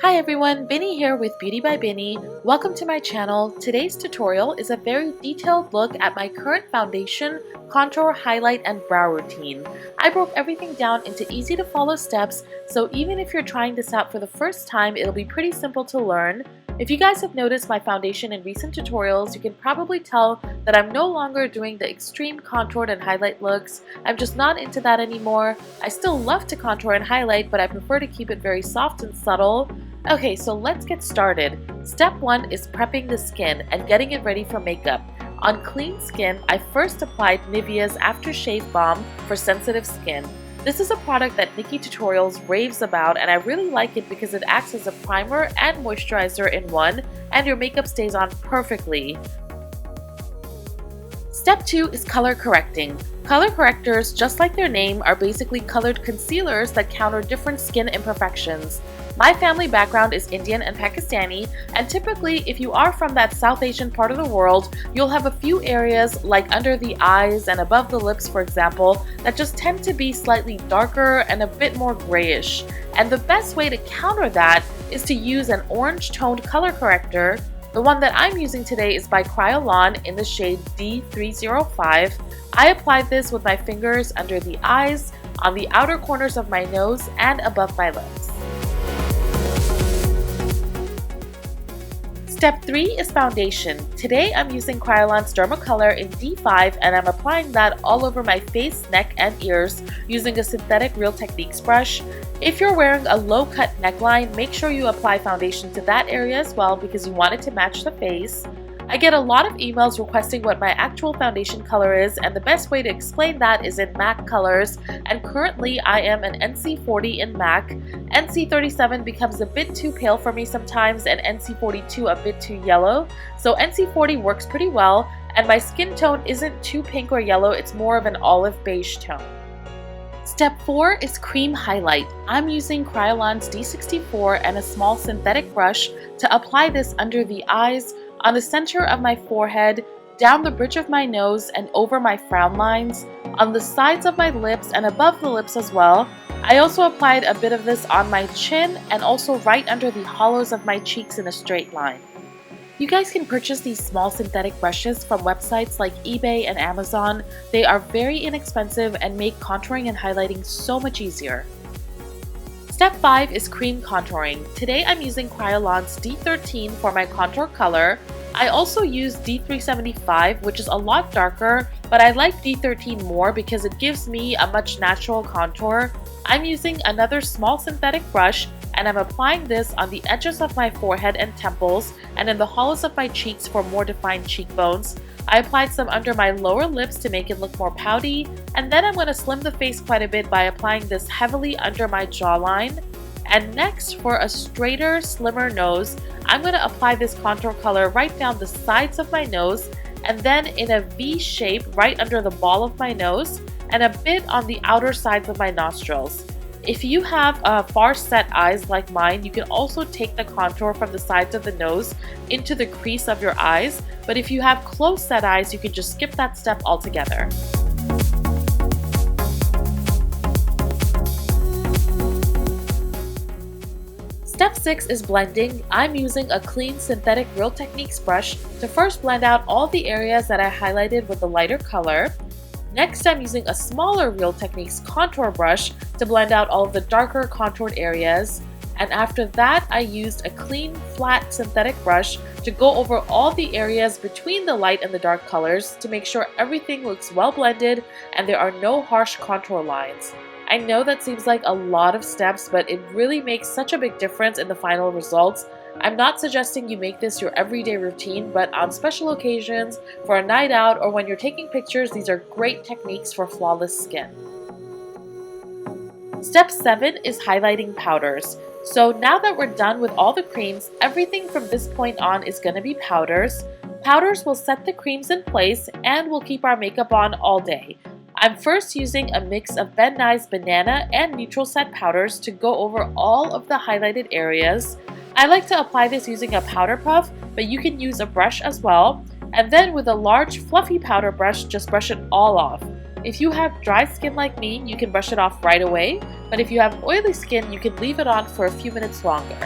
Hi everyone, Binny here with Beauty by Binny. Welcome to my channel. Today's tutorial is a very detailed look at my current foundation, contour, highlight, and brow routine. I broke everything down into easy to follow steps, so even if you're trying this out for the first time, it'll be pretty simple to learn. If you guys have noticed my foundation in recent tutorials, you can probably tell that I'm no longer doing the extreme contoured and highlight looks. I'm just not into that anymore. I still love to contour and highlight, but I prefer to keep it very soft and subtle. Okay, so let's get started. Step 1 is prepping the skin and getting it ready for makeup. On clean skin, I first applied Nivea's Aftershave Balm for sensitive skin. This is a product that Nikki Tutorials raves about, and I really like it because it acts as a primer and moisturizer in one, and your makeup stays on perfectly. Step 2 is color correcting. Color correctors, just like their name, are basically colored concealers that counter different skin imperfections. My family background is Indian and Pakistani, and typically if you are from that South Asian part of the world, you'll have a few areas like under the eyes and above the lips, for example, that just tend to be slightly darker and a bit more grayish. And the best way to counter that is to use an orange toned color corrector. The one that I'm using today is by Kryolan in the shade D305. I applied this with my fingers under the eyes, on the outer corners of my nose, and above my lips. Step 3 is foundation. Today I'm using Kryolan's Dermacolor in D5 and I'm applying that all over my face, neck, and ears using a synthetic Real Techniques brush. If you're wearing a low-cut neckline, make sure you apply foundation to that area as well because you want it to match the face. I get a lot of emails requesting what my actual foundation color is, and the best way to explain that is in MAC colors, and currently I am an NC40 in MAC. NC37 becomes a bit too pale for me sometimes, and NC42 a bit too yellow, so NC40 works pretty well, and my skin tone isn't too pink or yellow, it's more of an olive beige tone. Step 4 is cream highlight. I'm using Kryolan's D64 and a small synthetic brush to apply this under the eyes, on the center of my forehead, down the bridge of my nose, and over my frown lines, on the sides of my lips and above the lips as well. I also applied a bit of this on my chin and also right under the hollows of my cheeks in a straight line. You guys can purchase these small synthetic brushes from websites like eBay and Amazon. They are very inexpensive and make contouring and highlighting so much easier. Step 5 is cream contouring. Today I'm using Kryolan's D13 for my contour color. I also use D375, which is a lot darker, but I like D13 more because it gives me a much natural contour. I'm using another small synthetic brush and I'm applying this on the edges of my forehead and temples and in the hollows of my cheeks for more defined cheekbones. I applied some under my lower lips to make it look more pouty, and then I'm going to slim the face quite a bit by applying this heavily under my jawline. And next, for a straighter, slimmer nose, I'm going to apply this contour color right down the sides of my nose, and then in a V shape right under the ball of my nose, and a bit on the outer sides of my nostrils. If you have far set eyes like mine, you can also take the contour from the sides of the nose into the crease of your eyes, but if you have close set eyes, you can just skip that step altogether. Step 6 is blending. I'm using a clean synthetic Real Techniques brush to first blend out all the areas that I highlighted with the lighter color. Next, I'm using a smaller Real Techniques contour brush to blend out all of the darker contoured areas. And after that, I used a clean, flat synthetic brush to go over all the areas between the light and the dark colors to make sure everything looks well blended and there are no harsh contour lines. I know that seems like a lot of steps, but it really makes such a big difference in the final results. I'm not suggesting you make this your everyday routine, but on special occasions, for a night out, or when you're taking pictures, these are great techniques for flawless skin. Step 7 is highlighting powders. So now that we're done with all the creams, everything from this point on is going to be powders. Powders will set the creams in place and will keep our makeup on all day. I'm first using a mix of Ben Nye's Banana and Neutral Set powders to go over all of the highlighted areas. I like to apply this using a powder puff, but you can use a brush as well. And then with a large fluffy powder brush, just brush it all off. If you have dry skin like me, you can brush it off right away, but if you have oily skin, you can leave it on for a few minutes longer.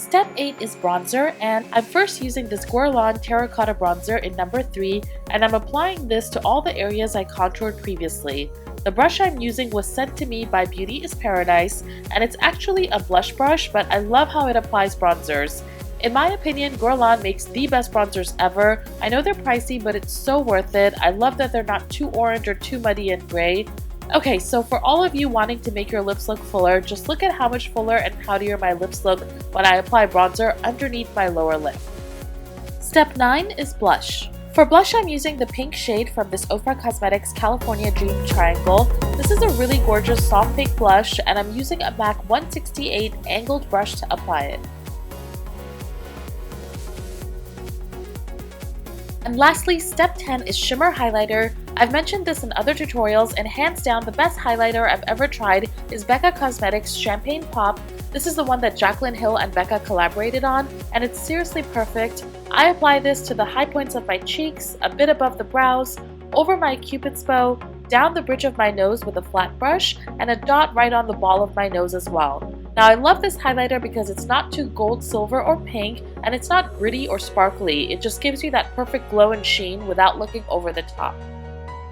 Step 8 is bronzer, and I'm first using this Guerlain Terracotta bronzer in number 3, and I'm applying this to all the areas I contoured previously. The brush I'm using was sent to me by Beauty is Paradise, and it's actually a blush brush, but I love how it applies bronzers. In my opinion, Guerlain makes the best bronzers ever. I know they're pricey, but it's so worth it. I love that they're not too orange or too muddy and gray. Okay, so for all of you wanting to make your lips look fuller, just look at how much fuller and powderier my lips look when I apply bronzer underneath my lower lip. Step 9 is blush. For blush, I'm using the pink shade from this OFRA Cosmetics California Dream Triangle. This is a really gorgeous soft pink blush, and I'm using a MAC 168 angled brush to apply it. And lastly, step 10 is shimmer highlighter. I've mentioned this in other tutorials, and hands down the best highlighter I've ever tried is Becca Cosmetics Champagne Pop. This is the one that Jaclyn Hill and Becca collaborated on, and it's seriously perfect. I apply this to the high points of my cheeks, a bit above the brows, over my cupid's bow, down the bridge of my nose with a flat brush, and a dot right on the ball of my nose as well. Now I love this highlighter because it's not too gold, silver, or pink, and it's not gritty or sparkly. It just gives you that perfect glow and sheen without looking over the top.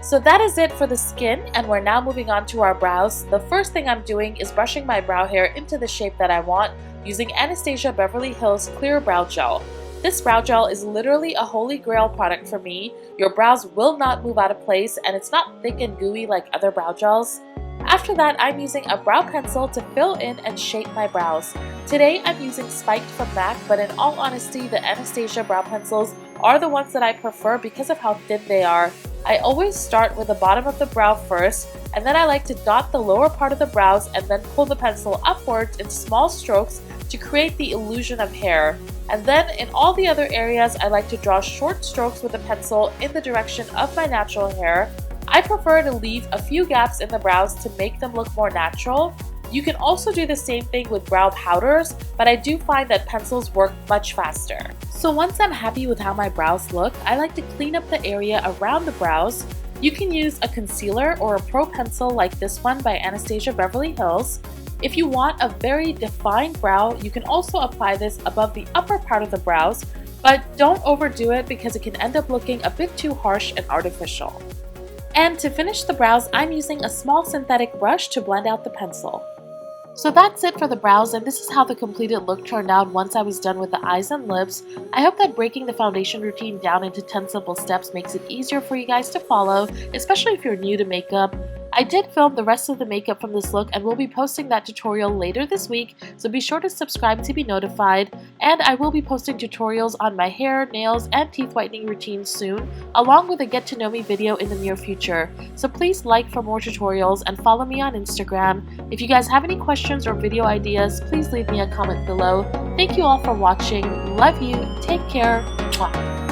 So that is it for the skin, and we're now moving on to our brows. The first thing I'm doing is brushing my brow hair into the shape that I want using Anastasia Beverly Hills Clear Brow Gel. This brow gel is literally a holy grail product for me. Your brows will not move out of place, and it's not thick and gooey like other brow gels. After that, I'm using a brow pencil to fill in and shape my brows. Today I'm using Spiked from MAC, but in all honesty, the Anastasia brow pencils are the ones that I prefer because of how thin they are. I always start with the bottom of the brow first, and then I like to dot the lower part of the brows and then pull the pencil upwards in small strokes to create the illusion of hair. And then in all the other areas, I like to draw short strokes with the pencil in the direction of my natural hair. I prefer to leave a few gaps in the brows to make them look more natural. You can also do the same thing with brow powders, but I do find that pencils work much faster. So once I'm happy with how my brows look, I like to clean up the area around the brows. You can use a concealer or a pro pencil like this one by Anastasia Beverly Hills. If you want a very defined brow, you can also apply this above the upper part of the brows, but don't overdo it because it can end up looking a bit too harsh and artificial. And to finish the brows, I'm using a small synthetic brush to blend out the pencil. So that's it for the brows, and this is how the completed look turned out once I was done with the eyes and lips. I hope that breaking the foundation routine down into 10 simple steps makes it easier for you guys to follow, especially if you're new to makeup. I did film the rest of the makeup from this look and will be posting that tutorial later this week, so be sure to subscribe to be notified. And I will be posting tutorials on my hair, nails, and teeth whitening routines soon, along with a get to know me video in the near future. So please like for more tutorials and follow me on Instagram. If you guys have any questions or video ideas, please leave me a comment below. Thank you all for watching. Love you. Take care. Mwah.